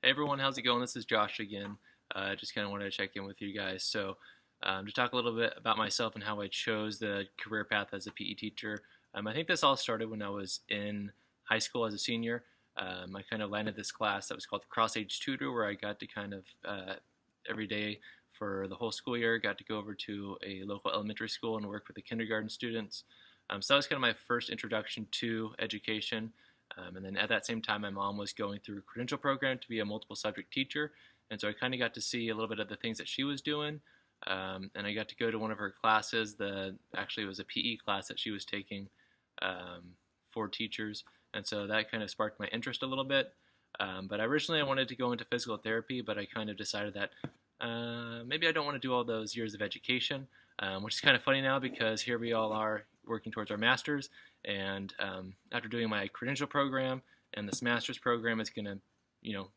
Hey everyone, how's it going? This is Josh again. Just kind of wanted to check in with you guys. To talk a little bit about myself and how I chose the career path as a PE teacher. I think this all started when I was in high school as a senior. I kind of landed this class that was called the Cross Age Tutor, where I got to kind of every day for the whole school year, got to go over to a local elementary school and work with the kindergarten students. So that was kind of my first introduction to education. And then at that same time, my mom was going through a credential program to be a multiple subject teacher. And so I kind of got to see a little bit of the things that she was doing. And I got to go to one of her classes. Actually, it was a PE class that she was taking for teachers. And so that kind of sparked my interest a little bit. But originally I wanted to go into physical therapy, but I kind of decided that maybe I don't want to do all those years of education, which is kind of funny now because here we all are working towards our masters. And after doing my credential program and this master's program, it's going to,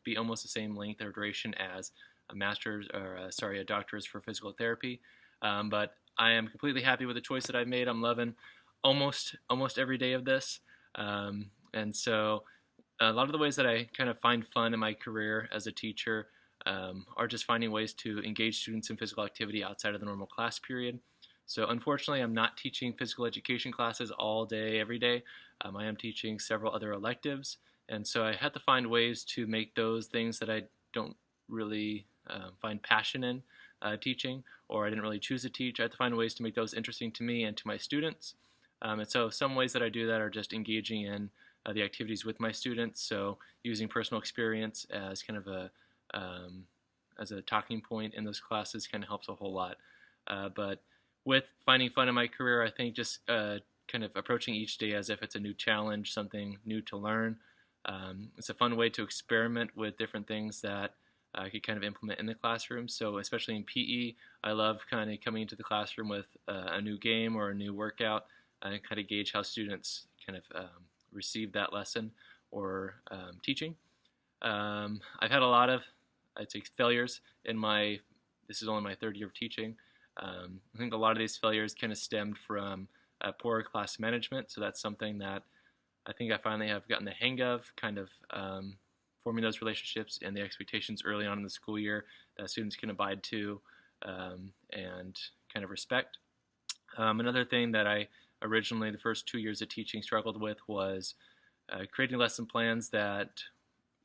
be almost the same length or duration as a master's or a doctorate for physical therapy. But I am completely happy with the choice that I've made. I'm loving almost every day of this. And so a lot of the ways that I kind of find fun in my career as a teacher are just finding ways to engage students in physical activity outside of the normal class period. So unfortunately, I'm not teaching physical education classes all day, every day. I am teaching several other electives, and so I had to find ways to make those things that I don't really find passion in teaching, or I didn't really choose to teach. I had to find ways to make those interesting to me and to my students. And so some ways that I do that are just engaging in the activities with my students. So using personal experience as kind of as a talking point in those classes kind of helps a whole lot. But with finding fun in my career, I think just kind of approaching each day as if it's a new challenge, something new to learn. It's a fun way to experiment with different things that I could kind of implement in the classroom. So especially in PE, I love kind of coming into the classroom with a new game or a new workout and kind of gauge how students kind of receive that lesson or teaching. I've had a lot of, I'd say, failures in this is only my third year of teaching. I think a lot of these failures kind of stemmed from poor class management. So that's something that I think I finally have gotten the hang of, kind of forming those relationships and the expectations early on in the school year that students can abide to and kind of respect. Another thing that I originally, the first 2 years of teaching, struggled with was creating lesson plans that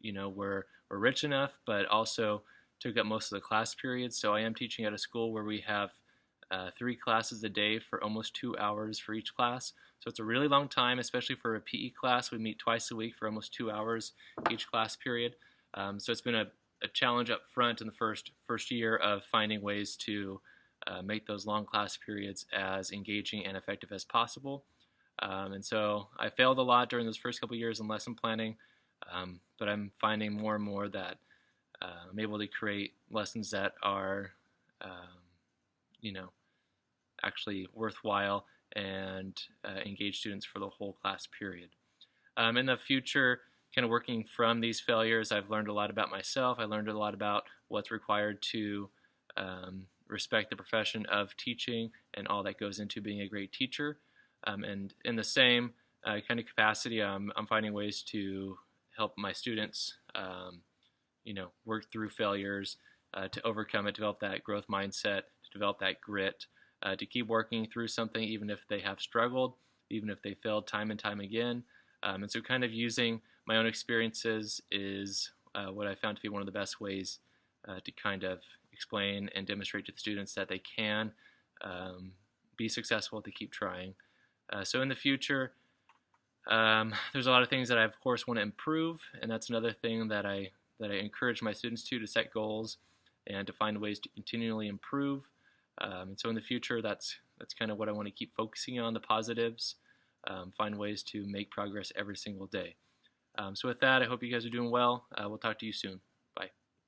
were rich enough, but also took up most of the class periods. So I am teaching at a school where we have 3 classes a day for almost 2 hours for each class. So it's a really long time, especially for a PE class. We meet twice a week for almost 2 hours each class period. So it's been a challenge up front in the first year of finding ways to make those long class periods as engaging and effective as possible. And so I failed a lot during those first couple years in lesson planning, but I'm finding more and more that I'm able to create lessons that are, actually worthwhile and engage students for the whole class period. In the future, kind of working from these failures, I've learned a lot about myself. I learned a lot about what's required to respect the profession of teaching and all that goes into being a great teacher. And in the same kind of capacity, I'm finding ways to help my students, work through failures, to overcome it, develop that growth mindset, to develop that grit, to keep working through something even if they have struggled, even if they failed time and time again. And so kind of using my own experiences is what I found to be one of the best ways to kind of explain and demonstrate to the students that they can be successful, to keep trying. So in the future, there's a lot of things that I, of course, want to improve, and that's another thing that I encourage my students to set goals and to find ways to continually improve. And so in the future, that's kind of what I want to keep focusing on, the positives, find ways to make progress every single day. So with that, I hope you guys are doing well. We'll talk to you soon.